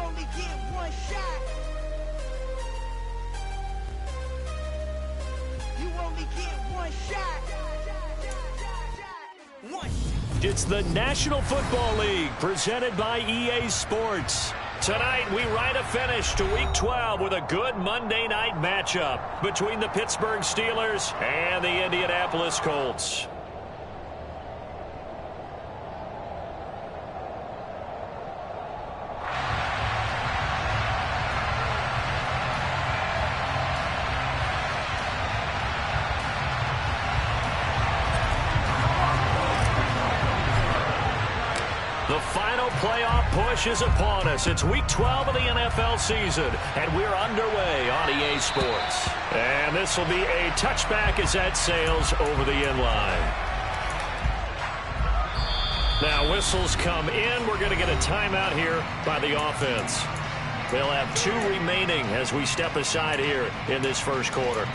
only get one shot. You only get one shot. One shot. It's the National Football League presented by EA Sports. Tonight, we write a finish to Week 12 with a good Monday night matchup between the Pittsburgh Steelers and the Indianapolis Colts. The final playoff push is upon us. It's Week 12 of the NFL season, and we're underway on EA Sports. And this will be a touchback as that sails over the end line. Now whistles come in. We're going to get a timeout here by the offense. They'll have 2 remaining as we step aside here in this first quarter.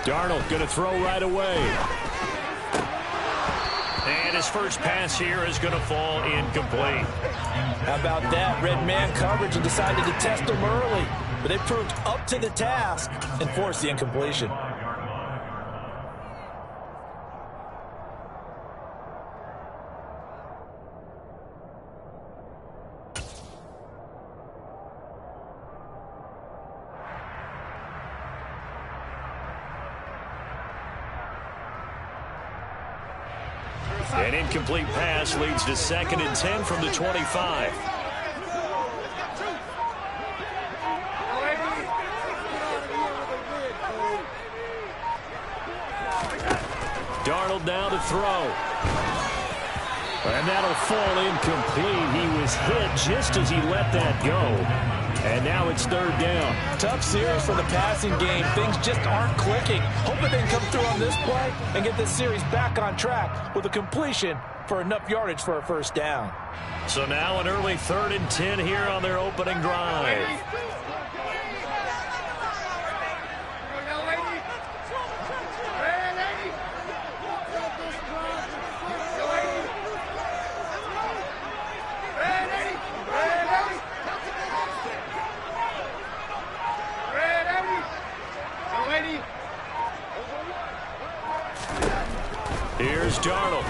Darnold going to throw right away. And his first pass here is going to fall incomplete. How about that? Red man coverage and decided to test him early. But they proved up to the task and forced the incompletion. An incomplete pass leads to 2nd and 10 from the 25. Darnold now to throw. And that'll fall incomplete. He was hit just as he let that go. And now it's 3rd down. Tough series for the passing game. Things just aren't clicking. Hoping they can come through on this play and get this series back on track with a completion for enough yardage for a first down. So now an early 3rd and 10 here on their opening drive. Here's Darnold.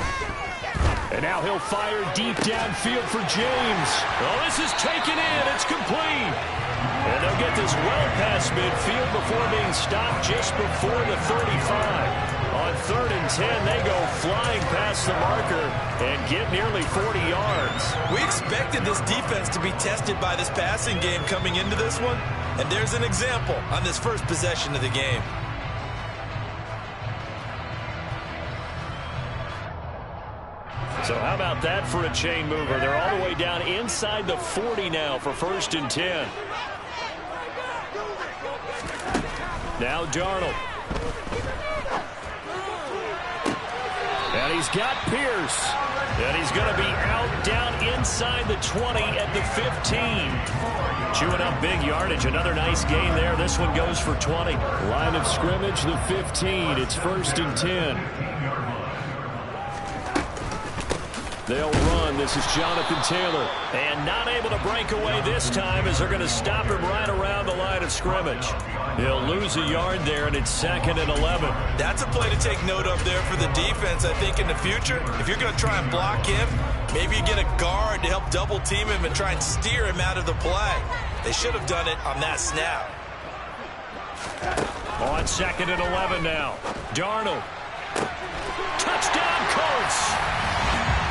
And now he'll fire deep downfield for James. Oh, this is taken in. It's complete. And they'll get this well past midfield before being stopped just before the 35. On 3rd and 10, they go flying past the marker and get nearly 40 yards. We expected this defense to be tested by this passing game coming into this one. And there's an example on this first possession of the game. So how about that for a chain mover? They're all the way down inside the 40 now for 1st and 10. Now Darnold. And he's got Pierce. And he's going to be out down inside the 20 at the 15. Chewing up big yardage. Another nice gain there. This one goes for 20. Line of scrimmage, the 15. It's 1st and 10. They'll run. This is Jonathan Taylor. And not able to break away this time as they're going to stop him right around the line of scrimmage. He'll lose a yard there, and it's 2nd and 11. That's a play to take note of there for the defense, I think, in the future. If you're going to try and block him, maybe you get a guard to help double-team him and try and steer him out of the play. They should have done it on that snap. On 2nd and 11 now. Darnold. Touchdown, Colts!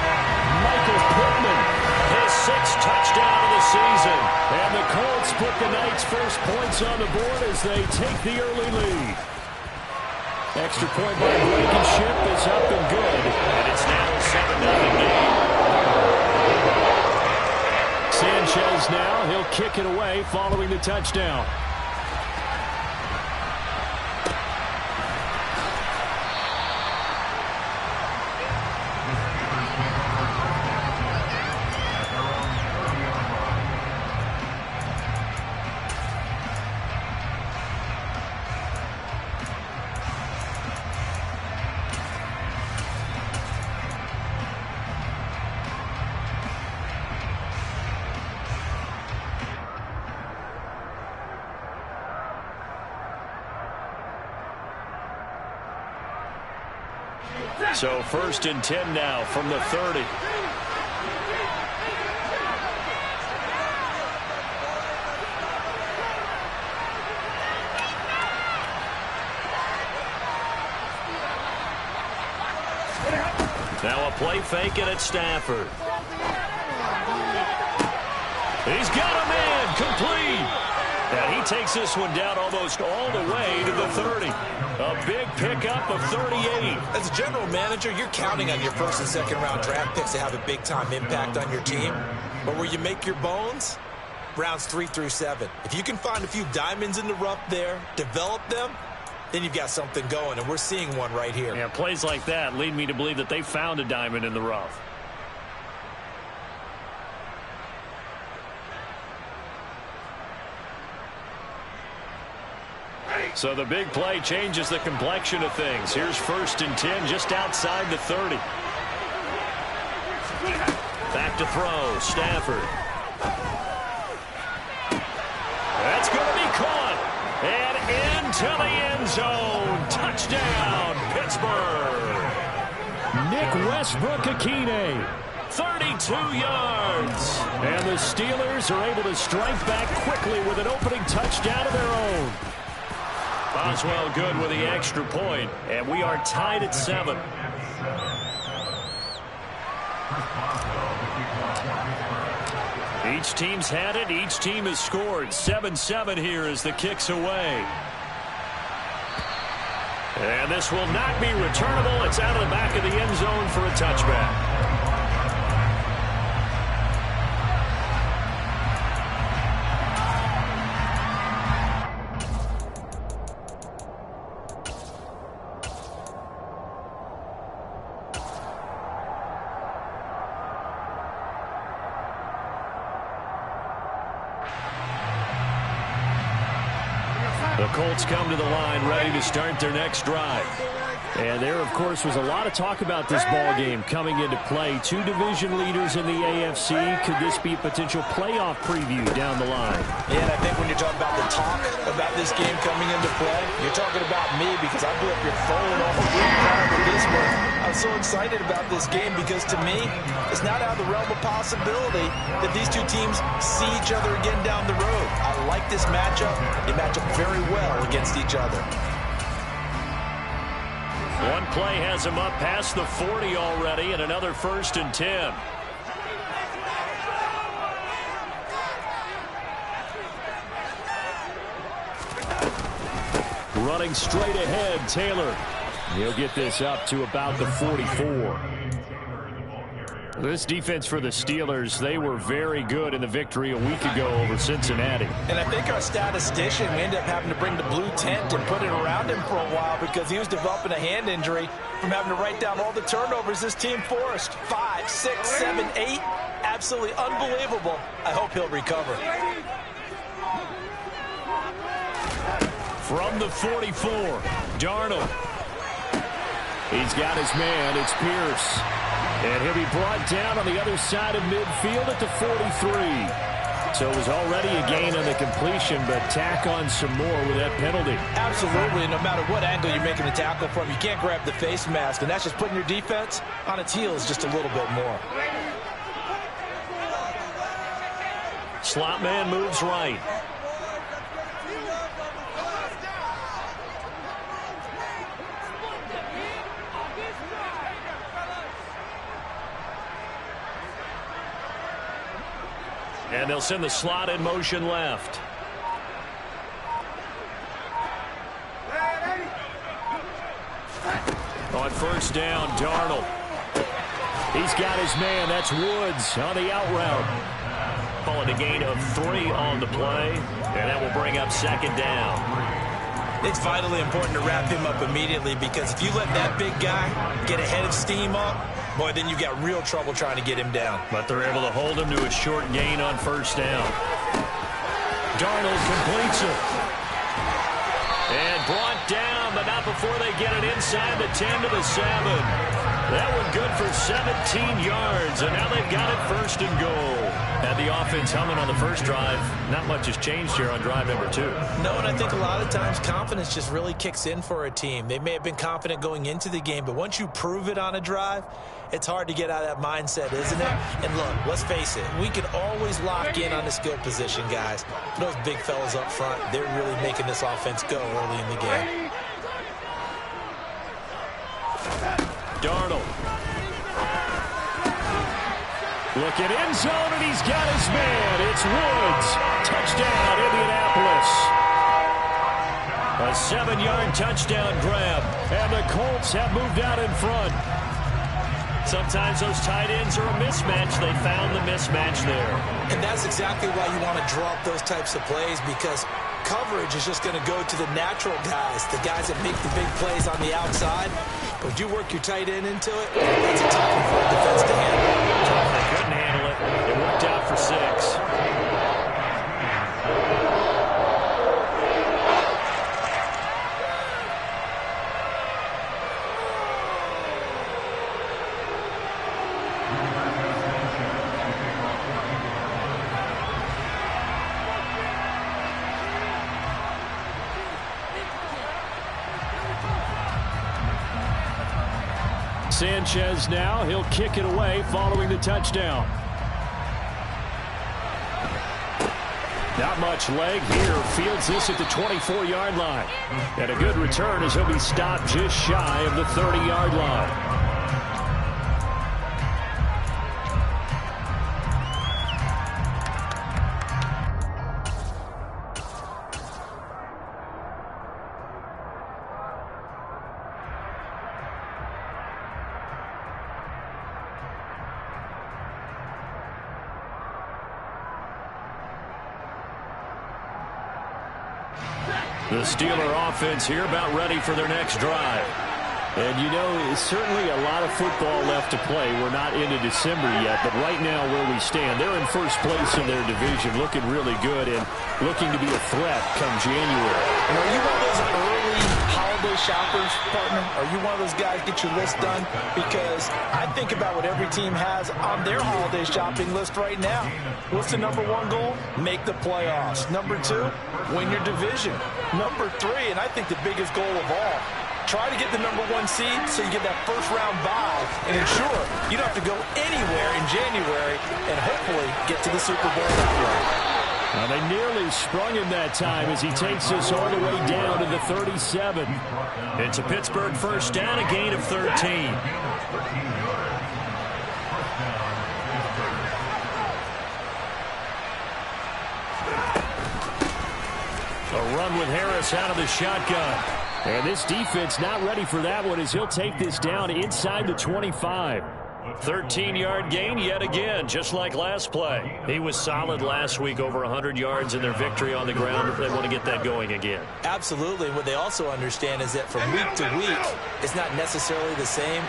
Michael Pittman, his 6th touchdown of the season. And the Colts put the night's first points on the board as they take the early lead. Extra point by Blankenship is up and good. And it's now 7-0. he'll kick it away following the touchdown. So 1st and 10 now from the 30. Now a play fake and it's Stafford. He's got a man complete. And he takes this one down almost all the way to the 30. A big pickup of 38. As a general manager, you're counting on your 1st and 2nd round draft picks to have a big-time impact on your team. But where you make your bones, rounds 3 through 7. If you can find a few diamonds in the rough there, develop them, then you've got something going, and we're seeing one right here. Yeah, plays like that lead me to believe that they found a diamond in the rough. So the big play changes the complexion of things. Here's 1st and 10 just outside the 30. Back to throw, Stafford. That's going to be caught. And into the end zone. Touchdown, Pittsburgh. Nick Westbrook-Ikhine. 32 yards. And the Steelers are able to strike back quickly with an opening touchdown of their own. Boswell good with the extra point, and we are tied at 7. Each team's had it. Each team has scored. 7-7 here as the kick's away. And this will not be returnable. It's out of the back of the end zone for a touchback. The Colts come to the line ready to start their next drive. And there, of course, was a lot of talk about this ball game coming into play. 2 division leaders in the AFC. Could this be a potential playoff preview down the line? Yeah, and I think when you're talking about the talk about this game coming into play, you're talking about me because I blew up your phone all week prior to this one. I'm so excited about this game because, to me, it's not out of the realm of possibility that these two teams see each other again down the road. I like this matchup. They match up very well against each other. One play has him up past the 40 already, and another 1st and 10. Running straight ahead, Taylor. He'll get this up to about the 44. This defense for the Steelers, they were very good in the victory a week ago over Cincinnati. And I think our statistician, we ended up having to bring the blue tent and put it around him for a while because he was developing a hand injury from having to write down all the turnovers this team forced. 5, 6, 7, 8. Absolutely unbelievable. I hope he'll recover. From the 44, Darnold. He's got his man. It's Pierce. And he'll be brought down on the other side of midfield at the 43. So it was already a gain on the completion, but tack on some more with that penalty. Absolutely. No matter what angle you're making the tackle from, you can't grab the face mask, and that's just putting your defense on its heels just a little bit more. Slot man moves right. And they'll send the slot in motion left. On 1st down, Darnold. He's got his man. That's Woods on the out route. Call it a gain of 3 on the play, and that will bring up second down. It's vitally important to wrap him up immediately, because if you let that big guy get ahead of steam up, boy, then you've got real trouble trying to get him down. But they're able to hold him to a short gain on first down. Darnold completes it. And brought down, but not before they get it inside the 10 to the 7. That one good for 17 yards, and now they've got it first and goal. Had the offense humming on the first drive. Not much has changed here on drive number 2. No, and I think a lot of times confidence just really kicks in for a team. They may have been confident going into the game, but once you prove it on a drive, it's hard to get out of that mindset, isn't it? And look, let's face it, we can always lock in on the skill position, guys. Those big fellas up front, they're really making this offense go early in the game. Darnold. Looking end zone, and he's got his man. It's Woods. Touchdown, Indianapolis. A 7-yard touchdown grab, and the Colts have moved out in front. Sometimes those tight ends are a mismatch. They found the mismatch there. And that's exactly why you want to draw up those types of plays, because coverage is just going to go to the natural guys, the guys that make the big plays on the outside. But you work your tight end into it, that's a tough one for the defense to handle. They couldn't handle it. It worked out for 6. Sanchez now, he'll kick it away following the touchdown. Not much leg here. Fields this at the 24-yard line. And a good return as he'll be stopped just shy of the 30-yard line. The Steeler offense here about ready for their next drive. And, you know, certainly a lot of football left to play. We're not into December yet, but right now where we stand, they're in first place in their division, looking really good and looking to be a threat come January. And are you one of those early holiday shoppers, partner? Are you one of those guys get your list done? Because I think about what every team has on their holiday shopping list right now. What's the number 1 goal? Make the playoffs. Number 2, win your division. Number 3, and I think the biggest goal of all, try to get the number 1 seed so you get that first-round bye and ensure you don't have to go anywhere in January and hopefully get to the Super Bowl that way. Well, they nearly sprung him that time as he takes us all the way down to the 37. It's a Pittsburgh first down, a gain of 13. A run with Harris out of the shotgun. And this defense not ready for that one as he'll take this down inside the 25. 13-yard gain yet again, just like last play. He was solid last week, over 100 yards in their victory on the ground. They want to get that going again. Absolutely. What they also understand is that from week to week, it's not necessarily the same,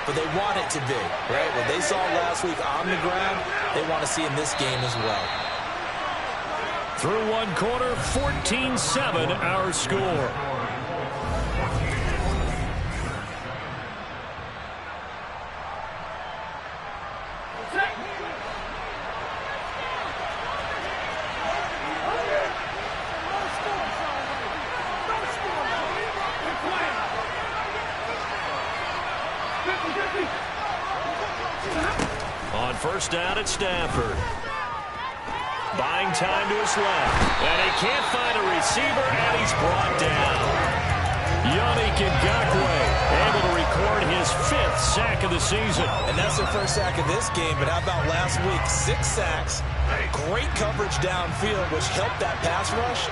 but they want it to be, right? What they saw last week on the ground, they want to see in this game as well. Through one quarter, 14-7 our score. On first down at Stafford. Buying time to his left. And he can't find a receiver, and he's brought down. Yannick Ngakoue able to record his 5th sack of the season. And that's their first sack of this game, but how about last week? 6 sacks. Great coverage downfield, which helped that pass rush.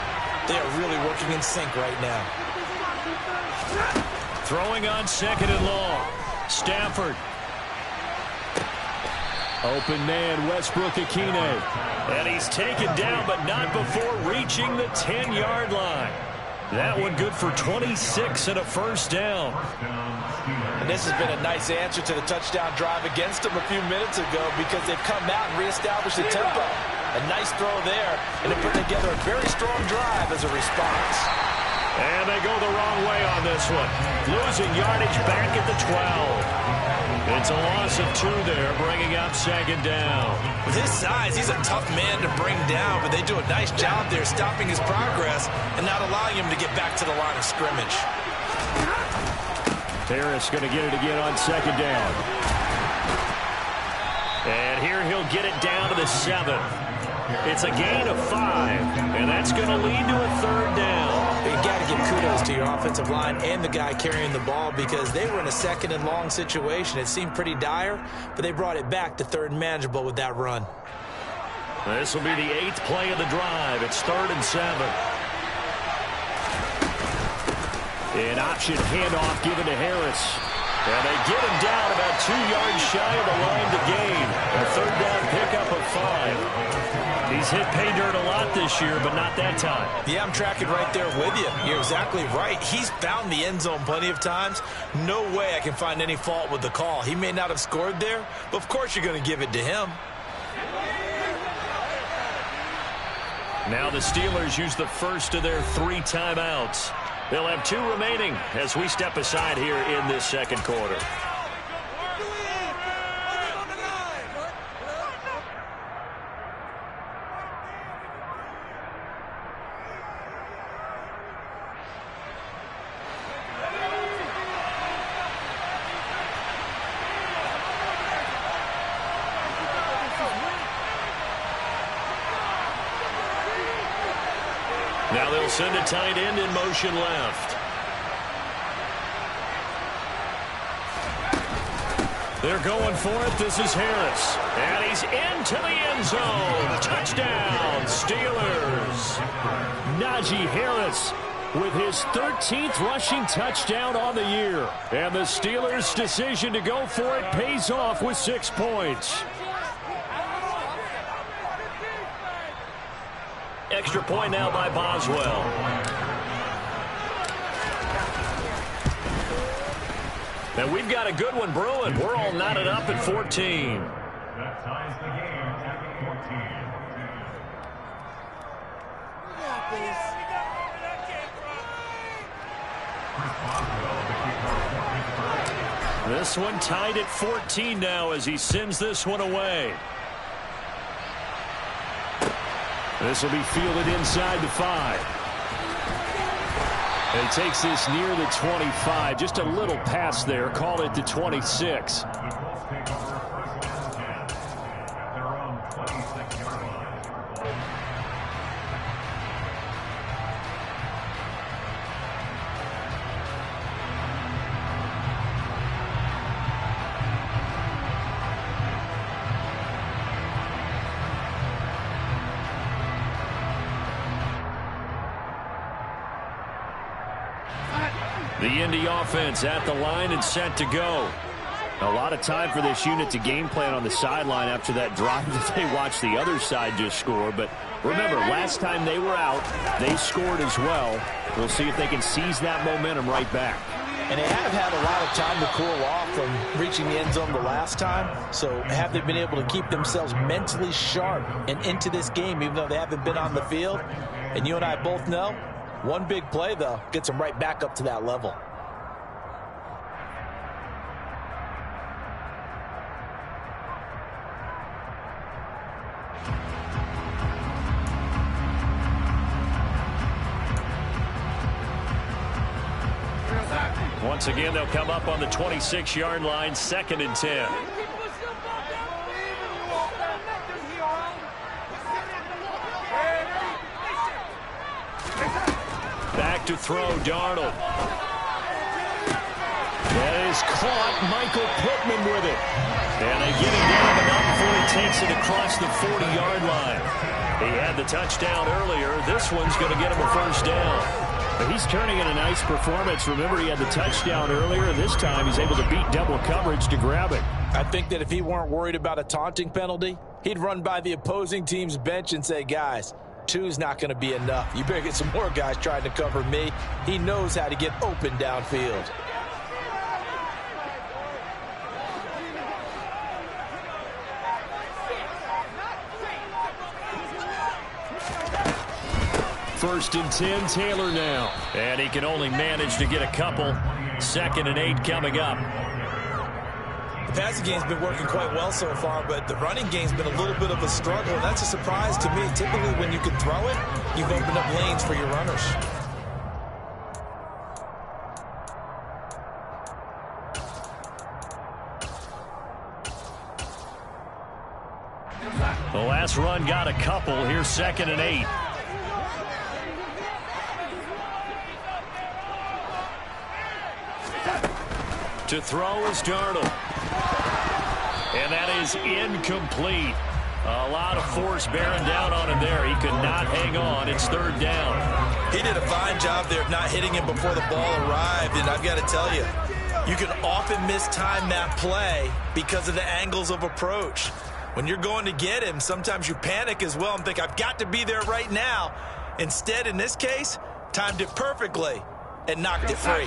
They are really working in sync right now. Throwing on second and long. Stafford. Open man, Westbrook-Ikhine. And he's taken down, but not before reaching the 10-yard line. That one good for 26 and a first down. And this has been a nice answer to the touchdown drive against them a few minutes ago because they've come out and reestablished the tempo. A nice throw there, and they put together a very strong drive as a response. And they go the wrong way on this one. Losing yardage back at the 12. It's a loss of 2 there, bringing up second down. With his size, he's a tough man to bring down, but they do a nice job there stopping his progress and not allowing him to get back to the line of scrimmage. Harris going to get it again on second down. And here he'll get it down to the 7. It's a gain of 5, and that's going to lead to a third down. You got to give kudos to your offensive line and the guy carrying the ball because they were in a second and long situation. It seemed pretty dire, but they brought it back to third and manageable with that run. This will be the 8th play of the drive. It's 3rd and 7. An option handoff given to Harris. And they get him down about 2 yards shy of the line to gain. A third down pickup of 5. He's hit pay dirt a lot this year, but not that time. Yeah, I'm tracking right there with you. You're exactly right. He's found the end zone plenty of times. No way I can find any fault with the call. He may not have scored there, but of course you're going to give it to him. Now the Steelers use the first of their 3 timeouts. They'll have 2 remaining as we step aside here in this second quarter. Now they'll send a tight end in motion left. They're going for it. This is Harris. And he's into the end zone. Touchdown, Steelers. Najee Harris with his 13th rushing touchdown on the year. And the Steelers' decision to go for it pays off with 6 points. Extra point now by Boswell. And we've got a good one brewing. We're all knotted up at 14. That ties the game at 14. This one tied at 14 now as he sends this one away. This will be fielded inside the 5. And he takes this near the 25. Just a little pass there. Call it the 26. The Indy offense at the line and set to go. A lot of time for this unit to game plan on the sideline after that drive that they watched the other side just score. But remember, last time they were out, they scored as well. We'll see if they can seize that momentum right back. And they have had a lot of time to cool off from reaching the end zone the last time. So have they been able to keep themselves mentally sharp and into this game, even though they haven't been on the field? And you and I both know, one big play, though, gets them right back up to that level. Once again, they'll come up on the 26-yard line, 2nd and 10. Back to throw, Darnold. That is caught. Michael Pittman with it. And they get him down, but not before he takes it across the 40-yard line. He had the touchdown earlier. This one's going to get him a first down. But he's turning in a nice performance. Remember, he had the touchdown earlier, and this time he's able to beat double coverage to grab it. I think that if he weren't worried about a taunting penalty, he'd run by the opposing team's bench and say, guys, 2's not going to be enough. You better get some more guys trying to cover me. He knows how to get open downfield. First and 10, Taylor now. And he can only manage to get a couple. 2nd and 8 coming up. The passing game's been working quite well so far, but the running game's been a little bit of a struggle, and that's a surprise to me. Typically, when you can throw it, you've opened up lanes for your runners. The last run got a couple. Here's 2nd and 8. To throw is Darnold. And that is incomplete. A lot of force bearing down on him there. He could not hang on. It's 3rd down. He did a fine job there of not hitting him before the ball arrived. And I've got to tell you, you can often mistime that play because of the angles of approach. When you're going to get him, sometimes you panic as well and think, I've got to be there right now. Instead, in this case, timed it perfectly and knocked it free.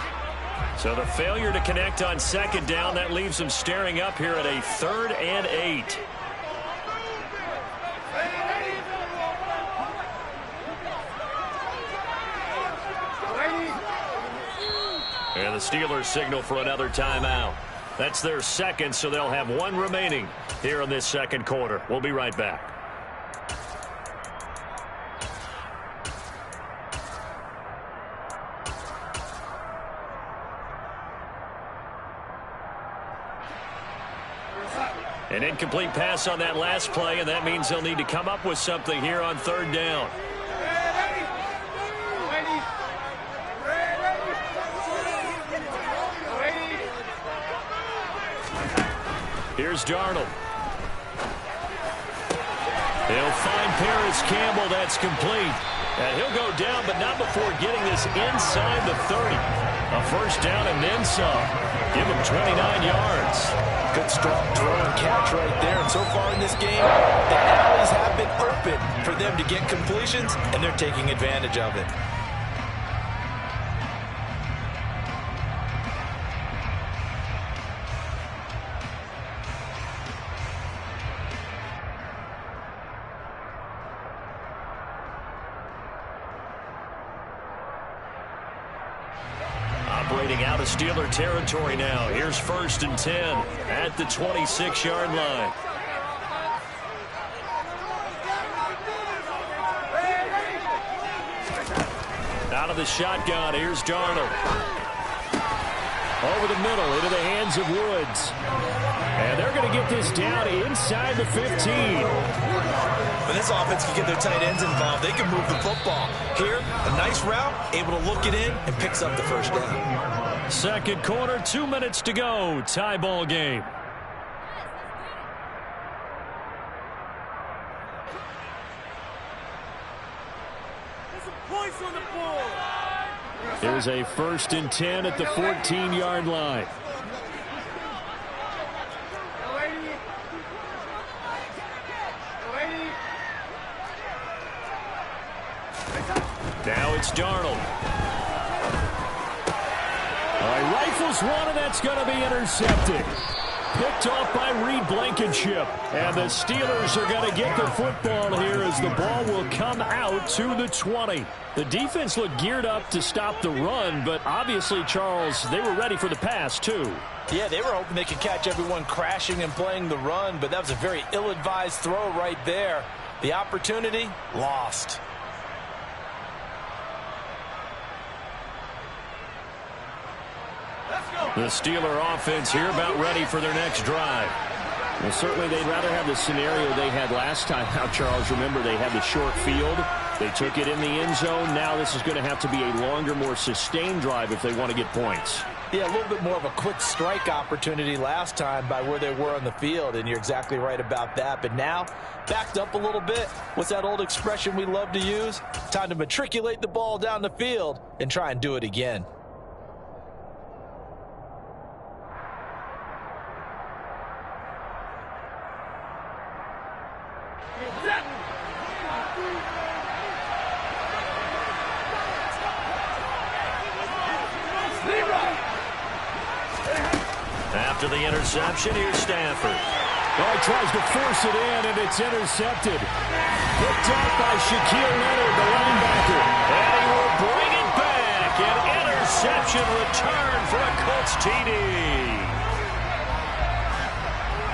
So the failure to connect on 2nd down, that leaves him staring up here at a 3rd and 8. And the Steelers signal for another timeout. That's their 2nd, so they'll have 1 remaining here in this 2nd quarter. We'll be right back. An incomplete pass on that last play, and that means they'll need to come up with something here on 3rd down. Here's Darnold. He'll find Paris Campbell. That's complete. And he'll go down, but not before getting this inside the 30. A 1st down and then some. Give him 29 yards. Good strong throw and catch right there. And so far in this game, the alleys have been open for them to get completions, and they're taking advantage of it. Operating out of Steeler territory now. Here's 1st and 10 at the 26-yard line. Out of the shotgun, here's Darnold. Over the middle, into the hands of Woods. And they're going to get this down inside the 15. When this offense can get their tight ends involved, they can move the football. Here, a nice route, able to look it in, and picks up the 1st down. 2nd quarter, 2 minutes to go. Tie ball game. There's a 1st and 10 at the 14-yard line. Now it's Darnold. Rifles one, and that's going to be intercepted. Picked off by Reed Blankenship. And the Steelers are going to get the football here as the ball will come out to the 20. The defense looked geared up to stop the run, but obviously, Charles, they were ready for the pass, too. Yeah, they were hoping they could catch everyone crashing and playing the run, but that was a very ill-advised throw right there. The opportunity, lost. The Steeler offense here about ready for their next drive. Well, certainly they'd rather have the scenario they had last time. Now, Charles, remember they had the short field. They took it in the end zone. Now this is going to have to be a longer, more sustained drive if they want to get points. Yeah, a little bit more of a quick strike opportunity last time by where they were on the field, and you're exactly right about that. But now, backed up a little bit. What's that old expression we love to use? Time to matriculate the ball down the field and try and do it again. After the interception, here's Stafford. Oh, he tries to force it in, and it's intercepted. Picked up by Shaquille Leonard, the linebacker. And he will bring it back. An interception return for a Colts TD.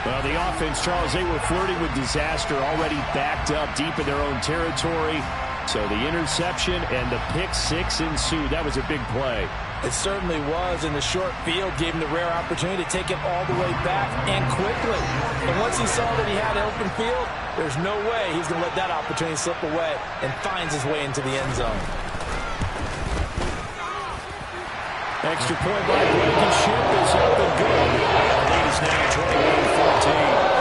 Well, the offense, Charles, they were flirting with disaster, already backed up deep in their own territory. So the interception and the pick six ensued. That was a big play. It certainly was, and the short field gave him the rare opportunity to take it all the way back and quickly. And once he saw that he had open field, there's no way he's going to let that opportunity slip away, and finds his way into the end zone. Extra point by Blankenship is up and good. The lead is now 21-14.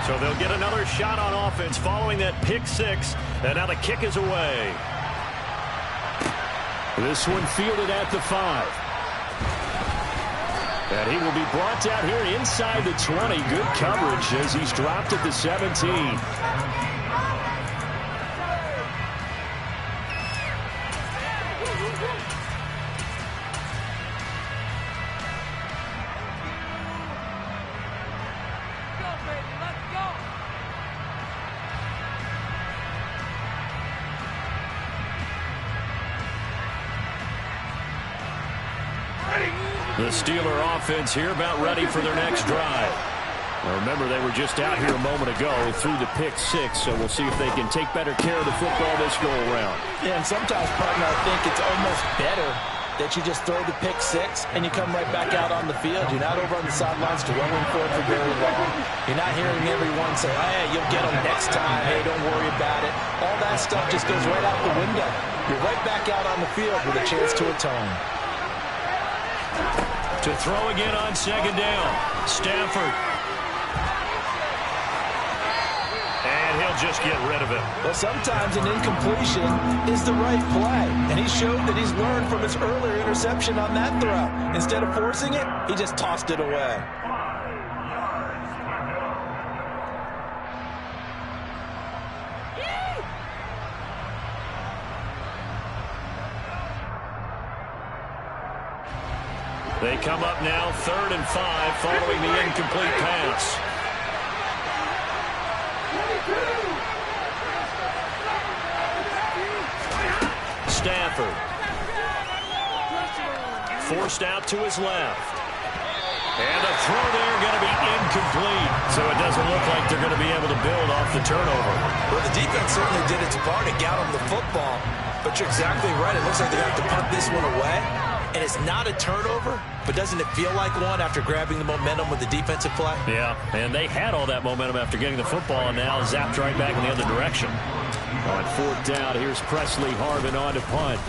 So they'll get another shot on offense following that pick six, and now the kick is away. This one fielded at the 5. And he will be brought down here inside the 20. Good coverage as he's dropped at the 17. The Steeler offense here about ready for their next drive. Now remember, they were just out here a moment ago through the pick six, so we'll see if they can take better care of the football this go-around. Yeah, and sometimes, partner, I think it's almost better that you just throw the pick six and you come right back out on the field. You're not over on the sidelines dwelling for it for very long. You're not hearing everyone say, hey, you'll get them next time. Hey, don't worry about it. All that stuff just goes right out the window. You're right back out on the field with a chance to atone. To throw again on second down. Stafford. And he'll just get rid of it. Well, sometimes an incompletion is the right play. And he showed that he's learned from his earlier interception on that throw. Instead of forcing it, he just tossed it away. They come up now 3rd and 5 following the incomplete pass. Stafford. Forced out to his left. And a throw there going to be incomplete. So it doesn't look like they're going to be able to build off the turnover. Well, the defense certainly did its part to get them the football. But you're exactly right. It looks like they're going to have to punt this one away. And it's not a turnover, but doesn't it feel like one after grabbing the momentum with the defensive play? Yeah, and they had all that momentum after getting the football, and now zapped right back in the other direction. On 4th down, here's Presley Harvin on to punt.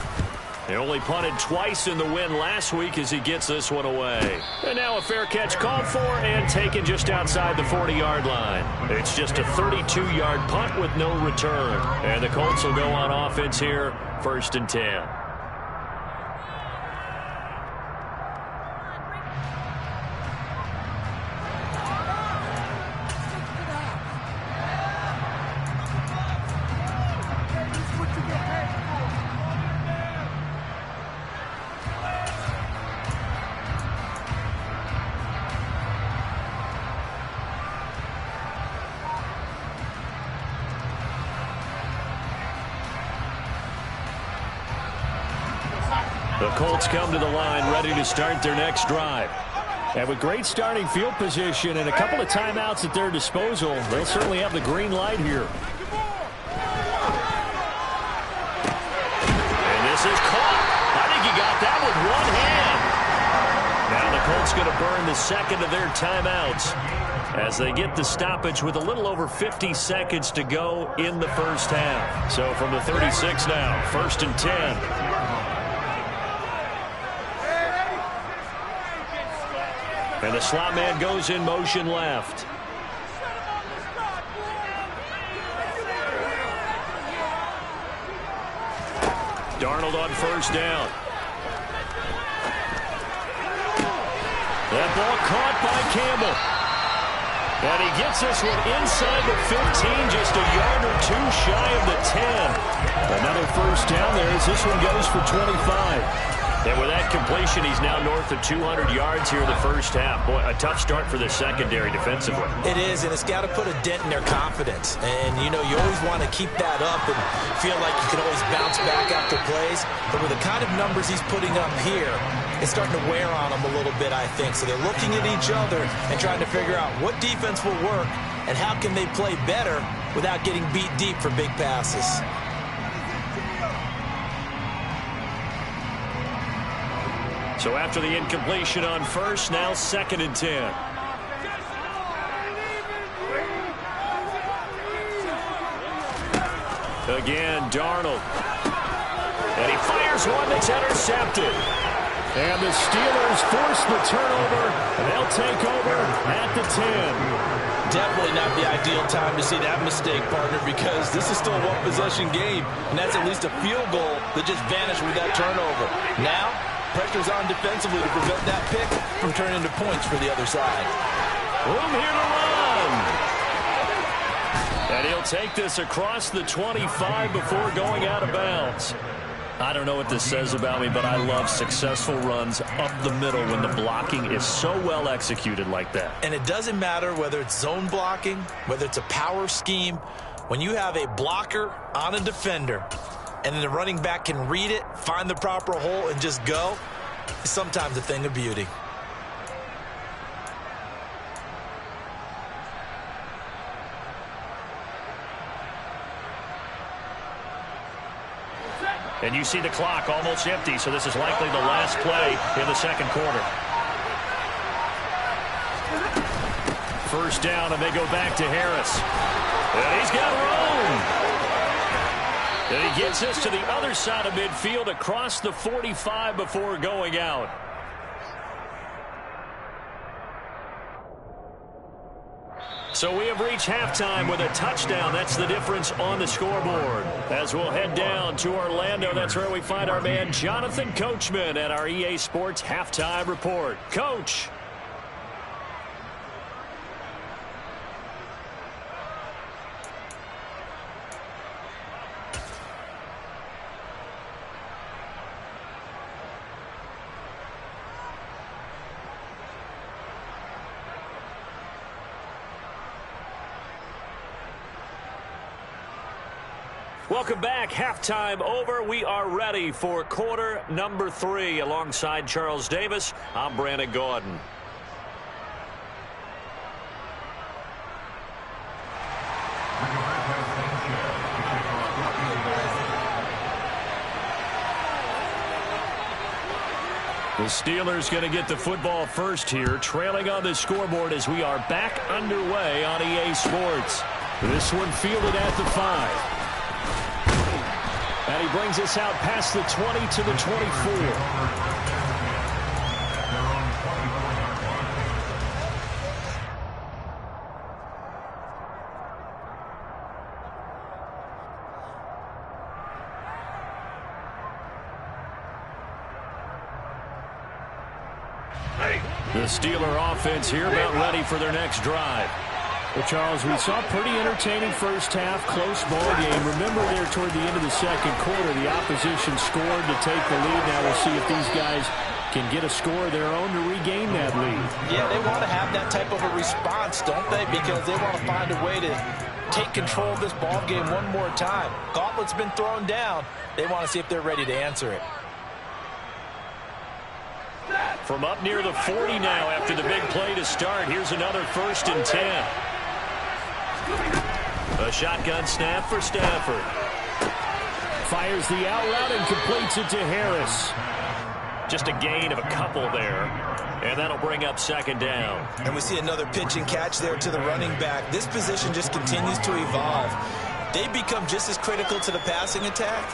They only punted twice in the win last week as he gets this one away. And now a fair catch called for and taken just outside the 40-yard line. It's just a 32-yard punt with no return. And the Colts will go on offense here, 1st and 10. The Colts come to the line ready to start their next drive. And with great starting field position and a couple of timeouts at their disposal, they'll certainly have the green light here. And this is caught. I think he got that with one hand. Now the Colts going to burn the second of their timeouts as they get the stoppage with a little over 50 seconds to go in the first half. So from the 36 now, 1st and 10. And the slot man goes in motion left. Darnold on first down. That ball caught by Campbell. And he gets this one inside the 15, just a yard or two shy of the 10. Another first down there as this one goes for 25. And with that completion, he's now north of 200 yards here in the first half. Boy, a tough start for the secondary defensively. It is, and it's got to put a dent in their confidence. And, you know, you always want to keep that up and feel like you can always bounce back after plays. But with the kind of numbers he's putting up here, it's starting to wear on them a little bit, I think. So they're looking at each other and trying to figure out what defense will work and how can they play better without getting beat deep for big passes. So after the incompletion on first, now 2nd and 10. Again, Darnold. And he fires one that's intercepted. And the Steelers force the turnover, and they'll take over at the 10. Definitely not the ideal time to see that mistake, partner, because this is still a one-possession game, and that's at least a field goal that just vanished with that turnover. Now, pressure's on defensively to prevent that pick from turning into points for the other side. Room here to run. And he'll take this across the 25 before going out of bounds. I don't know what this says about me, but I love successful runs up the middle when the blocking is so well executed like that. And it doesn't matter whether it's zone blocking, whether it's a power scheme. When you have a blocker on a defender, and then the running back can read it, find the proper hole, and just go, it's sometimes a thing of beauty. And you see the clock almost empty, so this is likely the last play in the second quarter. First down, and they go back to Harris. And he's got room. And he gets us to the other side of midfield across the 45 before going out. So we have reached halftime with a touchdown. That's the difference on the scoreboard. As we'll head down to Orlando, that's where we find our man Jonathan Coachman at our EA Sports Halftime Report. Coach. Welcome back. Halftime over. We are ready for quarter number 3. Alongside Charles Davis, I'm Brandon Gaudin. The Steelers going to get the football first here, trailing on the scoreboard as we are back underway on EA Sports. This one fielded at the 5. And he brings us out past the 20 to the 24. The Steeler offense here about ready for their next drive. Well, Charles, we saw a pretty entertaining first half, close ball game. Remember there toward the end of the second quarter, the opposition scored to take the lead. Now we'll see if these guys can get a score of their own to regain that lead. Yeah, they want to have that type of a response, don't they? Because they want to find a way to take control of this ball game one more time. Gauntlet's been thrown down. They want to see if they're ready to answer it. From up near the 40 now after the big play to start, here's another 1st and 10. A shotgun snap for Stafford. Fires the out route and completes it to Harris. Just a gain of a couple there. And that'll bring up 2nd down. And we see another pitch and catch there to the running back. This position just continues to evolve. They become just as critical to the passing attack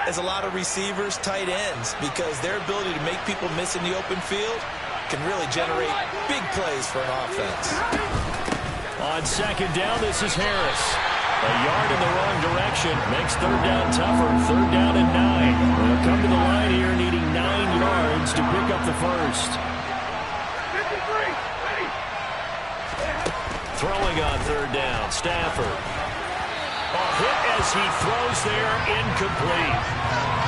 as a lot of receivers, tight ends, because their ability to make people miss in the open field can really generate big plays for an offense. On 2nd down, this is Harris. A yard in the wrong direction makes third down tougher. Third down and 9. They'll come to the line here needing 9 yards to pick up the first. Throwing on third down, Stafford. Hit as he throws there, incomplete.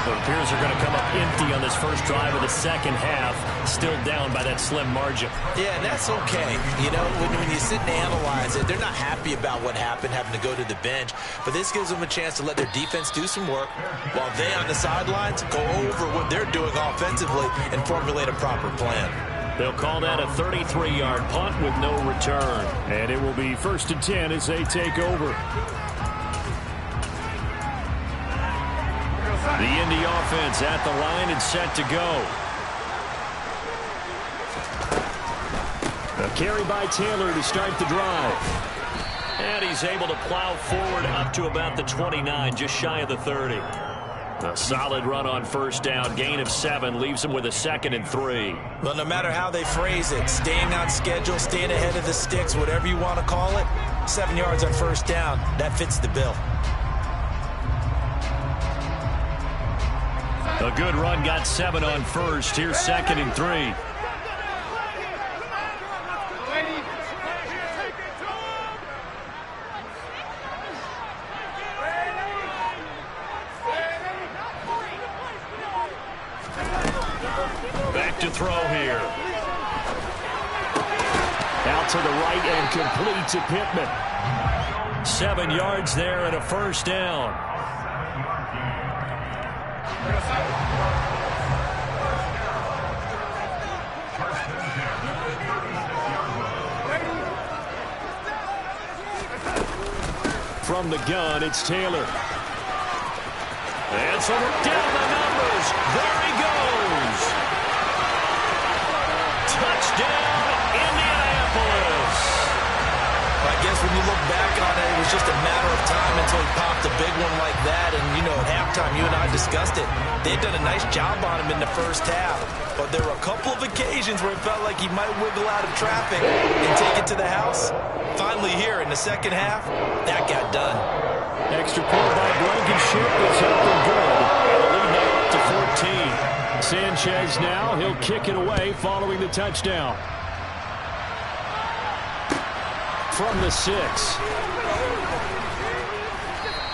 It appears they're going to come up empty on this first drive of the second half, still down by that slim margin. Yeah, and that's okay. You know, when you sit and analyze it, they're not happy about what happened, having to go to the bench. But this gives them a chance to let their defense do some work while they on the sidelines go over what they're doing offensively and formulate a proper plan. They'll call that a 33-yard punt with no return. And it will be 1st and 10 as they take over. The Indy offense at the line and set to go. A carry by Taylor to start the drive. And he's able to plow forward up to about the 29, just shy of the 30. A solid run on first down, gain of 7, leaves him with a 2nd and 3. Well, no matter how they phrase it, staying on schedule, staying ahead of the sticks, whatever you want to call it, 7 yards on first down, that fits the bill. A good run, got 7 on first. Here's 2nd and 3. Back to throw here. Out to the right and complete to Pittman. 7 yards there and a first down. From the gun, it's Taylor. And so we're down the numbers. There he goes. Touchdown, Indianapolis. I guess when you look back on it, it was just a matter of time until he popped a big one like that. And, you know, at halftime, you and I discussed it. They'd done a nice job on him in the first half. But there were a couple of occasions where it felt like he might wiggle out of traffic and take it to the house. Finally here in the second half, that got done. Extra point by Blankenship is up and good. And the lead now up to 14. Sanchez now, he'll kick it away following the touchdown. From the 6.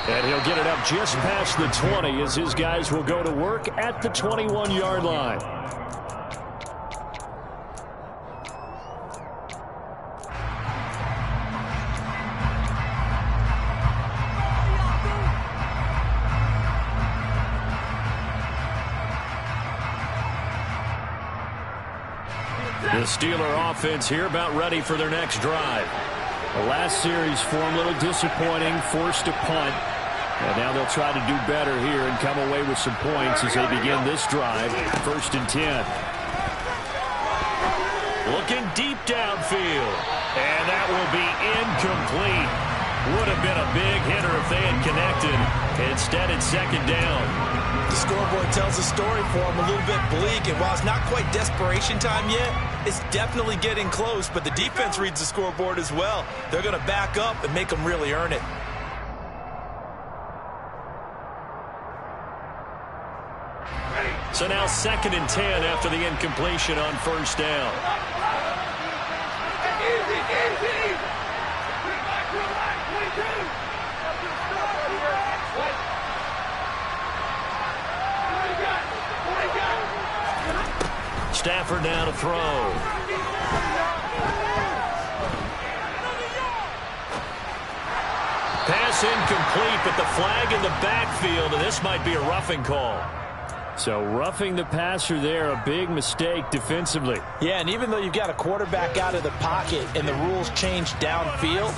And he'll get it up just past the 20 as his guys will go to work at the 21-yard line. The Steeler offense here about ready for their next drive. The last series form a little disappointing, forced a punt. And now they'll try to do better here and come away with some points as they begin this drive. 1st and 10. Looking deep downfield. And that will be incomplete. Would have been a big hitter if they had connected. Instead, it's 2nd down. The scoreboard tells a story for him, a little bit bleak. And while it's not quite desperation time yet, it's definitely getting close. But the defense reads the scoreboard as well. They're going to back up and make them really earn it. So now 2nd and 10 after the incompletion on first down. Stafford now to throw. Pass incomplete, but the flag in the backfield, and this might be a roughing call. So roughing the passer there, a big mistake defensively. Yeah, and even though you've got a quarterback out of the pocket and the rules change downfield,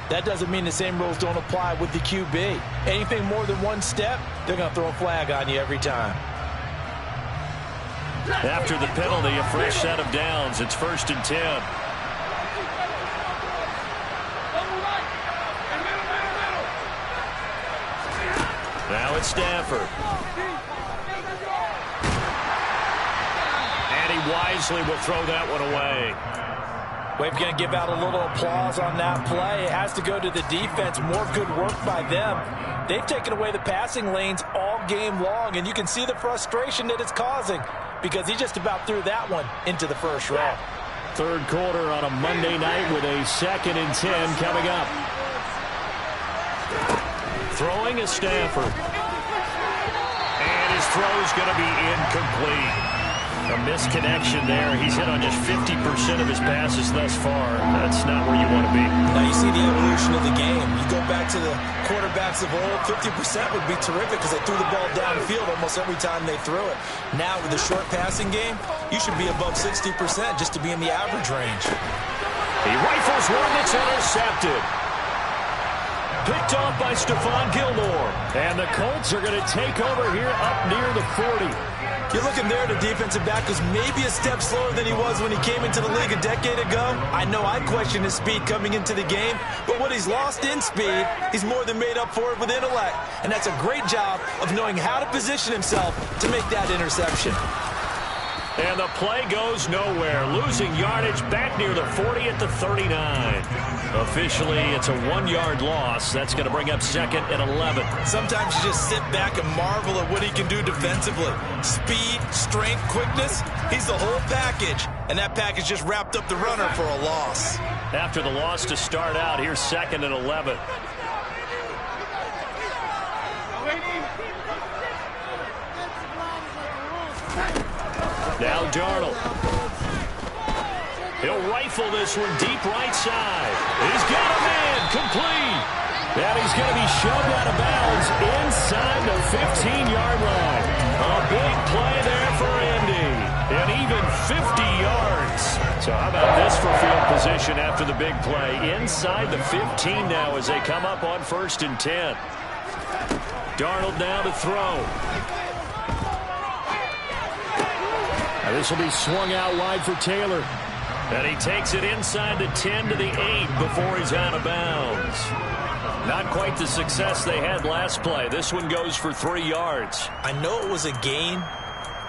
that doesn't mean the same rules don't apply with the QB. Anything more than one step, they're going to throw a flag on you every time. After the penalty, a fresh set of downs. It's 1st and 10. Now it's Stafford. And he wisely will throw that one away. Well, if you're going to give out a little applause on that play, it has to go to the defense. More good work by them. They've taken away the passing lanes all game long, and you can see the frustration that it's causing because he just about threw that one into the first row. Third quarter on a Monday night with a 2nd and 10 coming up. Throwing is Stafford. And his throw is going to be incomplete. A misconnection there. He's hit on just 50% of his passes thus far. That's not where you want to be. Now you see the evolution of the game. You go back to the quarterbacks of old, 50% would be terrific because they threw the ball downfield almost every time they threw it. Now with the short passing game, you should be above 60% just to be in the average range. He rifles one that's intercepted. Picked off by Stephon Gilmore. And the Colts are going to take over here up near the 40. You're looking there, the defensive back was maybe a step slower than he was when he came into the league a decade ago. I know I questioned his speed coming into the game, but what he's lost in speed, he's more than made up for it with intellect. And that's a great job of knowing how to position himself to make that interception. And the play goes nowhere. Losing yardage back near the 40 at the 39. Officially, it's a 1-yard loss. That's going to bring up 2nd and 11. Sometimes you just sit back and marvel at what he can do defensively. Speed, strength, quickness, he's the whole package. And that package just wrapped up the runner for a loss. After the loss to start out, here's 2nd and 11. Now Darnold. He'll rifle this one deep right side. He's got a man complete. And he's going to be shoved out of bounds inside the 15-yard line. A big play there for Indy. And even 50 yards. So how about this for field position after the big play? Inside the 15 now as they come up on 1st and 10. Darnold now to throw. This will be swung out wide for Taylor. And he takes it inside the 10 to the 8 before he's out of bounds. Not quite the success they had last play. This one goes for 3 yards. I know it was a gain,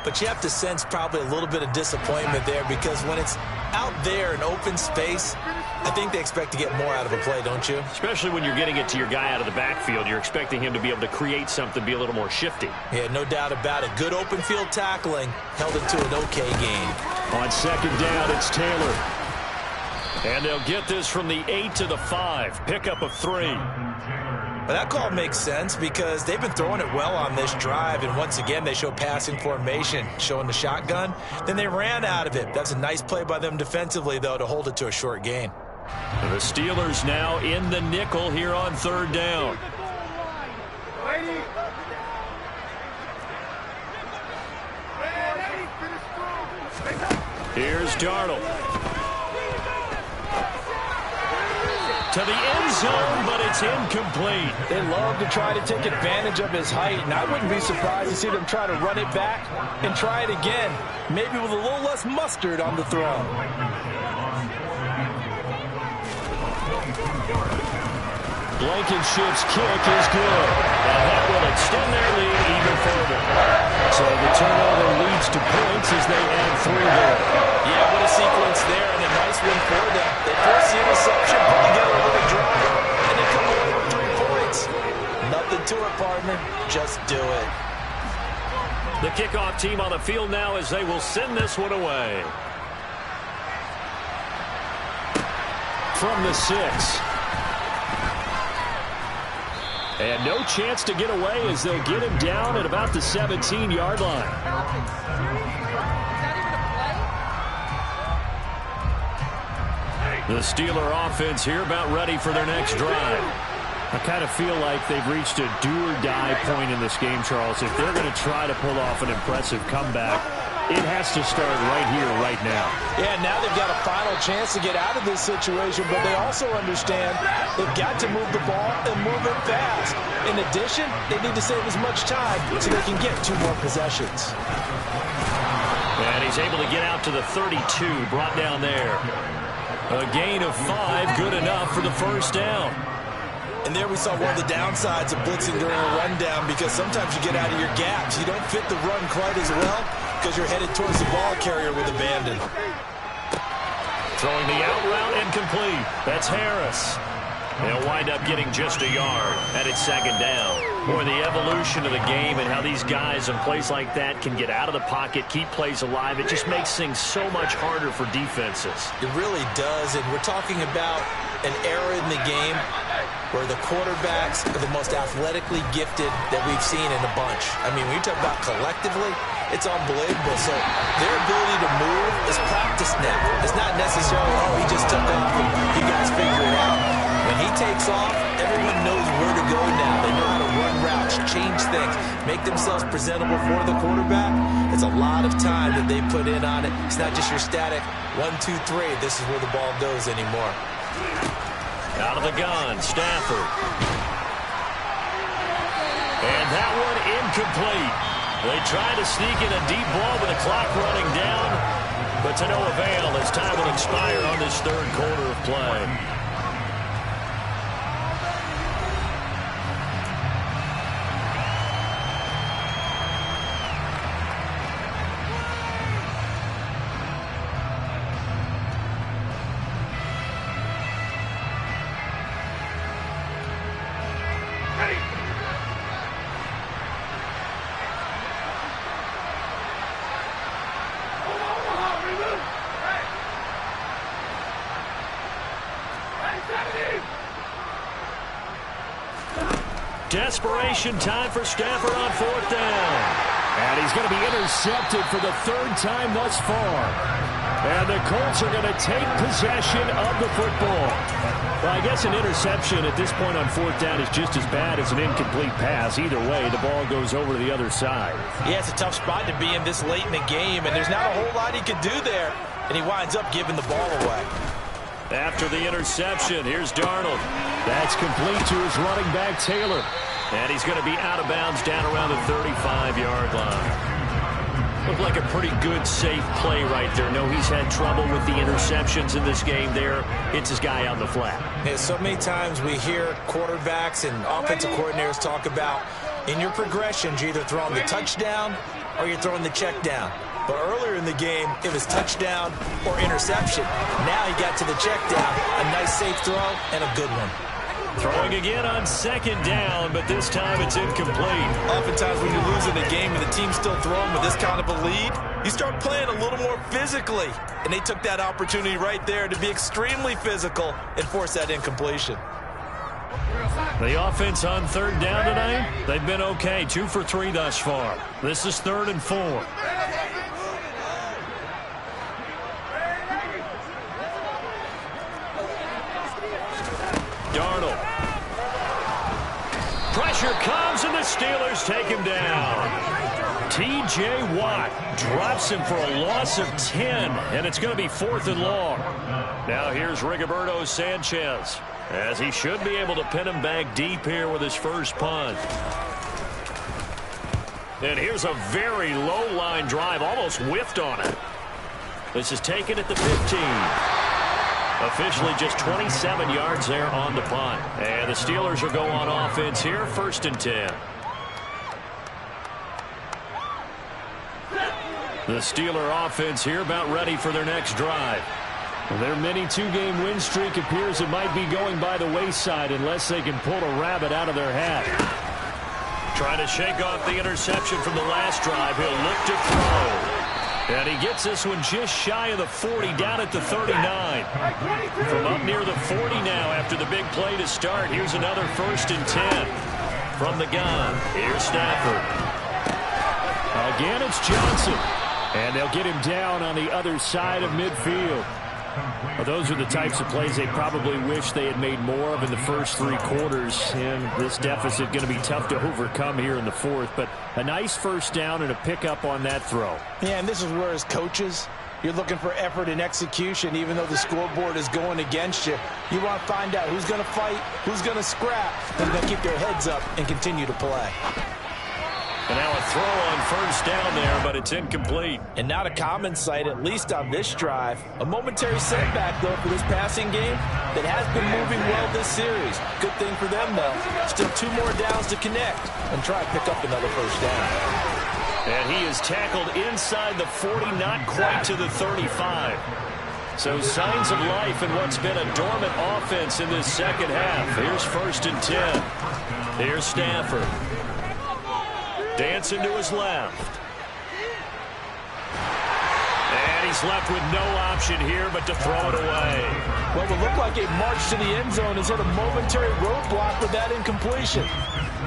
but you have to sense probably a little bit of disappointment there because when it's out there in open space, I think they expect to get more out of a play, don't you? Especially when you're getting it to your guy out of the backfield. You're expecting him to be able to create something, be a little more shifty. Yeah, no doubt about it. Good open field tackling held it to an okay gain. On 2nd down, it's Taylor. And they'll get this from the 8 to the 5. Pickup of 3. But that call makes sense because they've been throwing it well on this drive, and once again they show passing formation, showing the shotgun. Then they ran out of it. That's a nice play by them defensively, though, to hold it to a short gain. The Steelers now in the nickel here on 3rd down. Here's Darnold. To the end zone, but it's incomplete. They love to try to take advantage of his height, and I wouldn't be surprised to see them try to run it back and try it again, maybe with a little less mustard on the throw. Blankenship's kick is good, and that will extend their lead even further. So the turnover leads to points as they add 3 there. Yeah, what a sequence there, and a nice win for them. They force the interception, put together a little drive, and they come away with 3 points. Nothing to it, partner. Just do it. The kickoff team on the field now as they will send this one away. From the 6. And no chance to get away as they'll get him down at about the 17-yard line. The Steeler offense here about ready for their next drive. I kind of feel like they've reached a do-or-die point in this game, Charles. If they're going to try to pull off an impressive comeback, it has to start right here, right now. Yeah, now they've got a final chance to get out of this situation, but they also understand they've got to move the ball and move it fast. In addition, they need to save as much time so they can get 2 more possessions. And he's able to get out to the 32, brought down there. A gain of 5, good enough for the first down. And there we saw one of the downsides of blitzing during a rundown because sometimes you get out of your gaps. You don't fit the run quite as well because you're headed towards the ball carrier with abandon. Throwing the out route incomplete. That's Harris. They'll wind up getting just a yard, and it's second down. Boy, the evolution of the game and how these guys in plays like that can get out of the pocket, keep plays alive, it just makes things so much harder for defenses. It really does, and we're talking about an era in the game where the quarterbacks are the most athletically gifted that we've seen in a bunch. I mean, when you talk about collectively, it's unbelievable. So their ability to move is practiced now. It's not necessarily, oh, he just took off and you guys figure it out. When he takes off, everyone knows where to go now. They know how to run routes, change things, make themselves presentable for the quarterback. It's a lot of time that they put in on it. It's not just your static 1, 2, 3. This is where the ball goes anymore. Out of the gun, Stafford. And that one incomplete. They tried to sneak in a deep ball with the clock running down, but to no avail as time will expire on this third quarter of play. Desperation time for Stafford on fourth down. And he's going to be intercepted for the third time thus far. And the Colts are going to take possession of the football. Well, I guess an interception at this point on fourth down is just as bad as an incomplete pass. Either way, the ball goes over to the other side. Yeah, it's a tough spot to be in this late in the game, and there's not a whole lot he could do there. And he winds up giving the ball away. After the interception, here's Darnold. That's complete to his running back, Taylor. And he's going to be out of bounds down around the 35-yard line. Looked like a pretty good, safe play right there. No, he's had trouble with the interceptions in this game there. Hits his guy on the flat. Yeah, so many times we hear quarterbacks and offensive coordinators talk about in your progressions, you're either throwing the touchdown or you're throwing the check down. But earlier in the game, it was touchdown or interception. Now he got to the check down. A nice safe throw and a good one. Throwing again on second down, but this time it's incomplete. Oftentimes when you're losing a game and the team's still throwing with this kind of a lead, you start playing a little more physically. And they took that opportunity right there to be extremely physical and force that incompletion. The offense on third down tonight, they've been okay. 2 for 3 thus far. This is 3rd and 4. Darnold. Pressure comes, and the Steelers take him down. T.J. Watt drops him for a loss of 10, and it's going to be 4th and long. Now here's Rigoberto Sanchez, as he should be able to pin him back deep here with his first punt. And here's a very low-line drive, almost whiffed on it. This is taken at the 15. Officially just 27 yards there on the punt. And the Steelers will go on offense here, 1st and 10. The Steeler offense here about ready for their next drive. Well, their mini 2-game win streak appears it might be going by the wayside unless they can pull a rabbit out of their hat. Trying to shake off the interception from the last drive. He'll look to throw. And he gets this one just shy of the 40, down at the 39. From up near the 40 now after the big play to start. Here's another 1st and 10 from the gun. Here's Stafford. Again, it's Johnson. And they'll get him down on the other side of midfield. Well, those are the types of plays they probably wish they had made more of in the first 3 quarters. And this deficit going to be tough to overcome here in the 4th. But a nice first down and a pickup on that throw. Yeah, and this is where as coaches, you're looking for effort and execution. Even though the scoreboard is going against you, you want to find out who's going to fight, who's going to scrap, who's going to keep their heads up and continue to play. And now a throw on first down there, but it's incomplete. And not a common sight, at least on this drive. A momentary setback, though, for this passing game that has been moving well this series. Good thing for them, though. Still 2 more downs to connect and try to pick up another first down. And he is tackled inside the 40, not quite to the 35. So signs of life in what's been a dormant offense in this second half. Here's 1st and 10. Here's Stafford. Dancing to his left. And he's left with no option here but to throw it away. What would look like a march to the end zone has hit a momentary roadblock with that incompletion.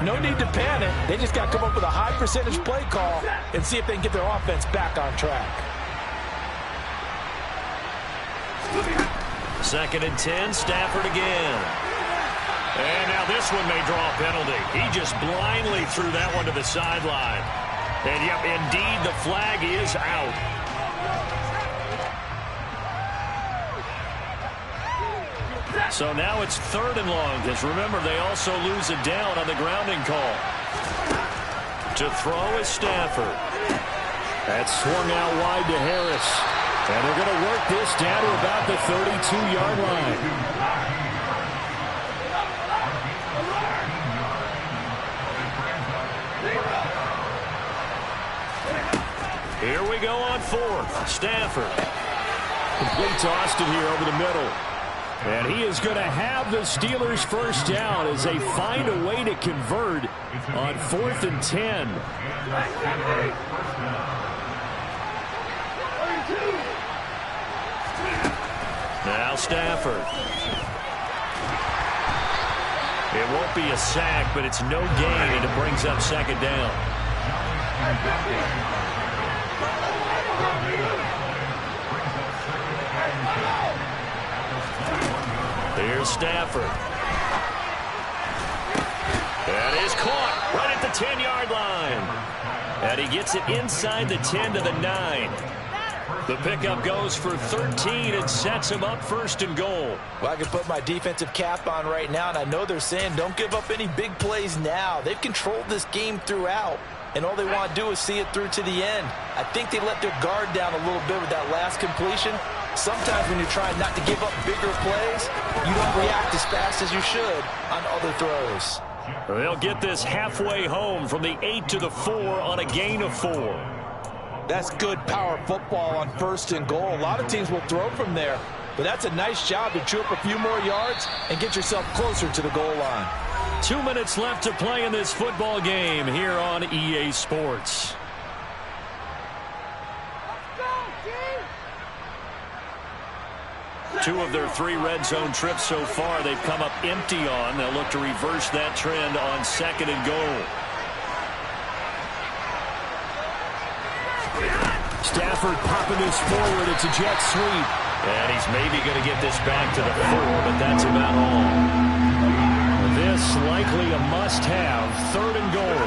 No need to panic. They just got to come up with a high percentage play call and see if they can get their offense back on track. 2nd and 10, Stafford again. And now this one may draw a penalty. He just blindly threw that one to the sideline. And yep, indeed, the flag is out. So now it's 3rd and long, because remember, they also lose a down on the grounding call. To throw is Stafford. That swung out wide to Harris. And they're going to work this down to about the 32-yard line. Here we go on 4th. Stafford. Complete to Austin here over the middle. And he is going to have the Steelers first down as they find a way to convert on 4th and 10. Now Stafford. It won't be a sack, but it's no gain, and it brings up 2nd down. Here's Stafford. That is caught right at the 10-yard line. And he gets it inside the 10 to the 9. The pickup goes for 13 and sets him up 1st and goal. Well, I can put my defensive cap on right now, and I know they're saying don't give up any big plays now. They've controlled this game throughout, and all they want to do is see it through to the end. I think they let their guard down a little bit with that last completion. Sometimes when you're trying not to give up bigger plays, you don't react as fast as you should on other throws. They'll get this halfway home from the 8 to the 4 on a gain of 4. That's good power football on 1st and goal. A lot of teams will throw from there, but that's a nice job to chew up a few more yards and get yourself closer to the goal line. 2 minutes left to play in this football game here on EA Sports. Two of their 3 red zone trips so far they've come up empty on. They'll look to reverse that trend on 2nd and goal. Stafford popping this forward. It's a jet sweep. And he's maybe going to get this back to the 4, but that's about all. This likely a must-have. 3rd and goal.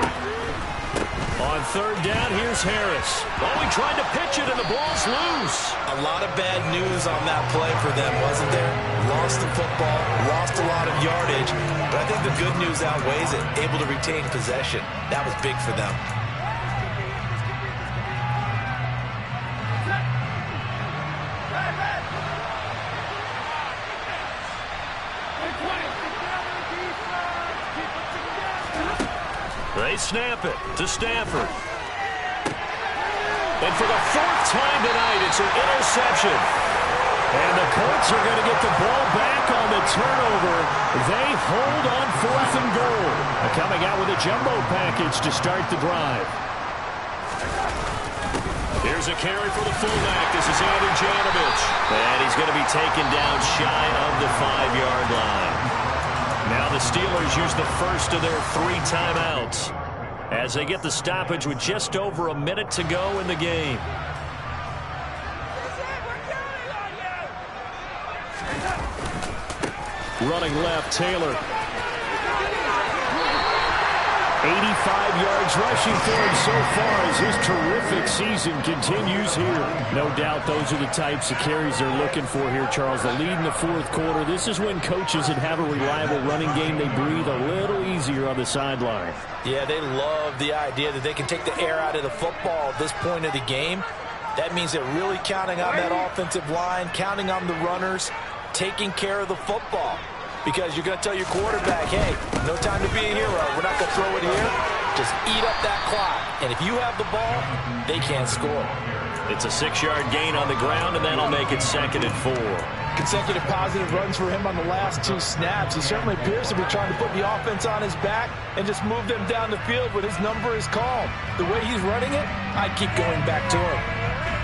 On 3rd down, here's Harris. Oh, he tried to pitch it, and the ball's loose. A lot of bad news on that play for them, wasn't there? Lost the football, lost a lot of yardage, but I think the good news outweighs it. Able to retain possession. That was big for them. They snap it to Stafford. And for the 4th time tonight, it's an interception. And the Colts are going to get the ball back on the turnover. They hold on 4th and goal. Coming out with a jumbo package to start the drive. Here's a carry for the fullback. This is Andrew Janovich. And he's going to be taken down shy of the 5-yard line. Now the Steelers use the first of their 3 timeouts as they get the stoppage with just over a minute to go in the game. Running left, Taylor. 85 yards rushing for him so far as his terrific season continues here. No doubt those are the types of carries they're looking for here, Charles. The lead in the 4th quarter. This is when coaches that have a reliable running game, they breathe a little easier on the sideline. Yeah, they love the idea that they can take the air out of the football at this point of the game. That means they're really counting on that offensive line, counting on the runners, taking care of the football. Because you're going to tell your quarterback, hey, no time to be a hero. We're not going to throw it here. Just eat up that clock. And if you have the ball, they can't score. It's a 6-yard gain on the ground, and that'll make it 2nd and 4. Consecutive positive runs for him on the last 2 snaps. He certainly appears to be trying to put the offense on his back and just move them down the field when his number is called. The way he's running it, I'd keep going back to him.